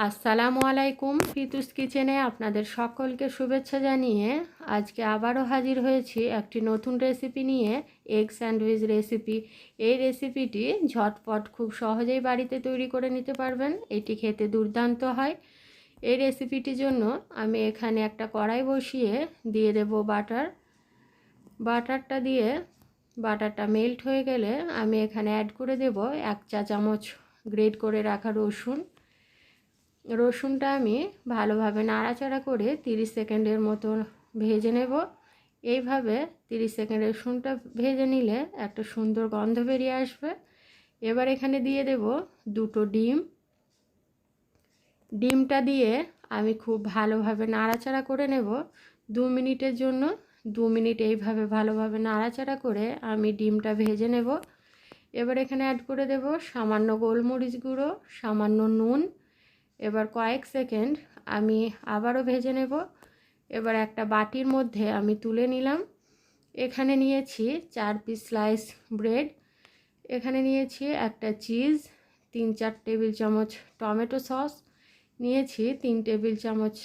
আসসালামু আলাইকুম। ফিতুস কিচেনে আপনাদের সকলকে শুভেচ্ছা জানিয়ে আজকে আবারও হাজির হয়েছি একটি নতুন রেসিপি নিয়ে, এগ স্যান্ডউইচ রেসিপি। এই রেসিপিটি ঝটপট খুব সহজেই বাড়িতে তৈরি করে নিতে পারবেন। এটি খেতে দুর্দান্ত হয়। এই রেসিপিটির জন্য আমি এখানে একটা কড়াই বসিয়ে দিয়ে দেব বাটারটা দিয়ে বাটারটা মেল্ট হয়ে গেলে আমি এখানে অ্যাড করে দেব 1 চা চামচ গ্রেট করে রাখা রসুনটা আমি ভালোভাবে নাড়াচাড়া করে 30 সেকেন্ডের মতো ভেজে নেব। এইভাবে 30 সেকেন্ড রসুনটা ভেজে নিলে একটা সুন্দর গন্ধ বেরিয়ে আসবে। এবার এখানে দিয়ে দেব 2টো ডিমটা দিয়ে আমি খুব ভালোভাবে নাড়াচাড়া করে নেব 2 মিনিটের জন্য। 2 মিনিট এইভাবে ভালোভাবে নাড়াচাড়া করে আমি ডিমটা ভেজে নেব। এবার এখানে অ্যাড করে দেব সামান্য গোলমরিচ গুঁড়ো, সামান্য নুন। এবার কয়েক সেকেন্ড আমি আবারও ভেজে নেব। এবার একটা বাটির মধ্যে আমি তুলে নিলাম। এখানে নিয়েছি 4 পিস স্লাইস ব্রেড, এখানে নিয়েছি একটা চিজ, 3-4 টেবিল চামচ টমেটো সস নিয়েছি, 3 টেবিল চামচ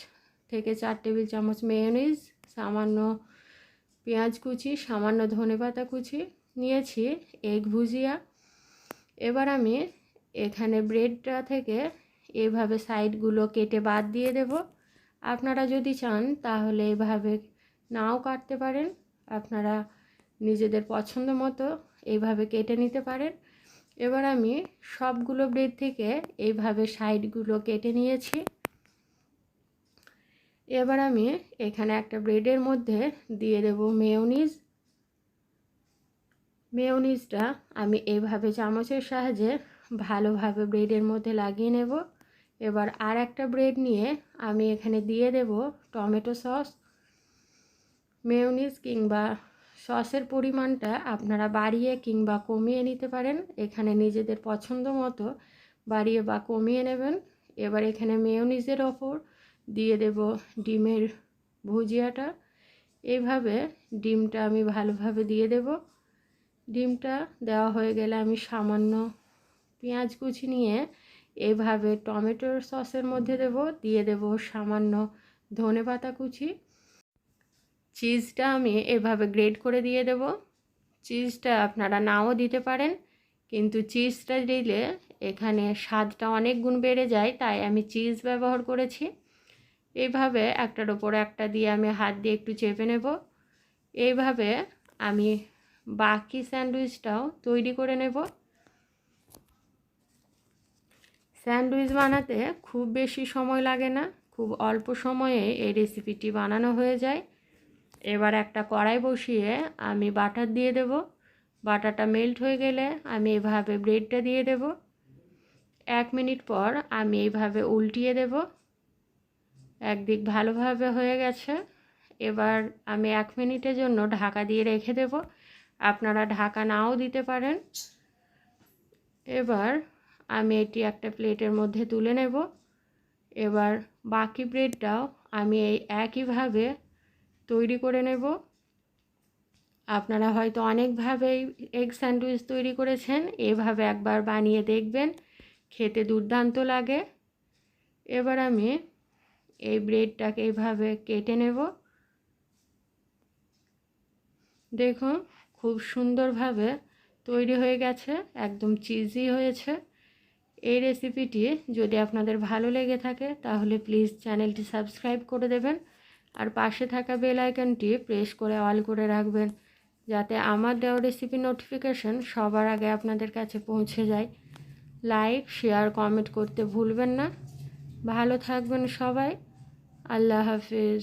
থেকে 4 টেবিল চামচ মেয়োনিজ, সামান্য পেঁয়াজ কুচি, সামান্য ধনেপাতা কুচি নিয়েছি, এগ ভুজিয়া। এবার আমি এখানে ব্রেডটা থেকে এইভাবে সাইডগুলো কেটে বাদ দিয়ে দেব। আপনারা যদি চান তাহলে এইভাবে নাও কাটতে পারেন, আপনারা নিজেদের পছন্দ মতো এইভাবে কেটে নিতে পারেন। এবার আমি সবগুলো ব্রেড থেকে এইভাবে সাইডগুলো কেটে নিয়েছি। এবার আমি এখানে একটা ব্রেডের মধ্যে দিয়ে দেব মেয়োনিজটা আমি এইভাবে চামচের সাহায্যে ভালোভাবে ব্রেডের মধ্যে লাগিয়ে নেব। এবার আর একটা ব্রেড নিয়ে আমি এখানে দিয়ে দেব টমেটো সস। মেয়োনিজ কিংবা সসের পরিমাণটা আপনারা বাড়িয়ে কিংবা কমিয়ে নিতে পারেন, এখানে নিজেদের পছন্দ মতো বাড়িয়ে বা কমিয়ে নেবেন। এবার এখানে মেয়োনিজের ওপর দিয়ে দেব ডিমের ভুজিয়াটা। এইভাবে ডিমটা আমি ভালোভাবে দিয়ে দেব। ডিমটা দেওয়া হয়ে গেলে আমি সামান্য পেঁয়াজ কুচি নিয়ে এইভাবে টমেটোর সসের মধ্যে দিয়ে দেব সামান্য ধনেপাতা কুচি। চিজটা আমি এভাবে গ্রেট করে দিয়ে দেব। চিজটা আপনারা নাও দিতে পারেন, কিন্তু চিজটা দিলে এখানে স্বাদটা অনেক গুণ বেড়ে যায়, তাই আমি চিজ ব্যবহার করেছি। এইভাবে একটার ওপর একটা দিয়ে আমি হাত দিয়ে একটু চেপে নেব। এইভাবে আমি বাকি স্যান্ডউইচটাও তৈরি করে নেব। স্যান্ডউইচ বানাতে খুব বেশি সময় লাগে না, খুব অল্প সময়ে এই রেসিপিটি বানানো হয়ে যায়। এবার একটা কড়াই বসিয়ে আমি বাটার দিয়ে দেব। বাটারটা মেল্ট হয়ে গেলে আমি এভাবে ব্রেডটা দিয়ে দেব। 1 মিনিট পর আমি এইভাবে উল্টিয়ে দেব। একদিক ভালোভাবে হয়ে গেছে। এবার আমি 1 মিনিটের জন্য ঢাকা দিয়ে রেখে দেব, আপনারা ঢাকা নাও দিতে পারেন। এবার আমি এটি একটা প্লেটের মধ্যে তুলে নেব। এবার বাকি ব্রেডটাও আমি এই একইভাবে তৈরি করে নেব। আপনারা হয়তো অনেকভাবেই এগ স্যান্ডউইচ তৈরি করেছেন, এভাবে একবার বানিয়ে দেখবেন, খেতে দুর্দান্ত লাগে। এবার আমি এই ব্রেডটাকে এইভাবে কেটে নেব। দেখুন খুব সুন্দরভাবে তৈরি হয়ে গেছে, একদম চিজি হয়েছে। এই রেসিপিটি যদি আপনাদের ভালো লেগে থাকে তাহলে প্লিজ চ্যানেলটি সাবস্ক্রাইব করে দেবেন, আর পাশে থাকা বেল আইকনটি প্রেস করে অল করে রাখবেন, যাতে আমার দেওয়া রেসিপি নোটিফিকেশন সবার আগে আপনাদের কাছে পৌঁছে যায়। লাইক, শেয়ার, কমেন্ট করতে ভুলবেন না। ভালো থাকবেন সবাই। আল্লাহ হাফিজ।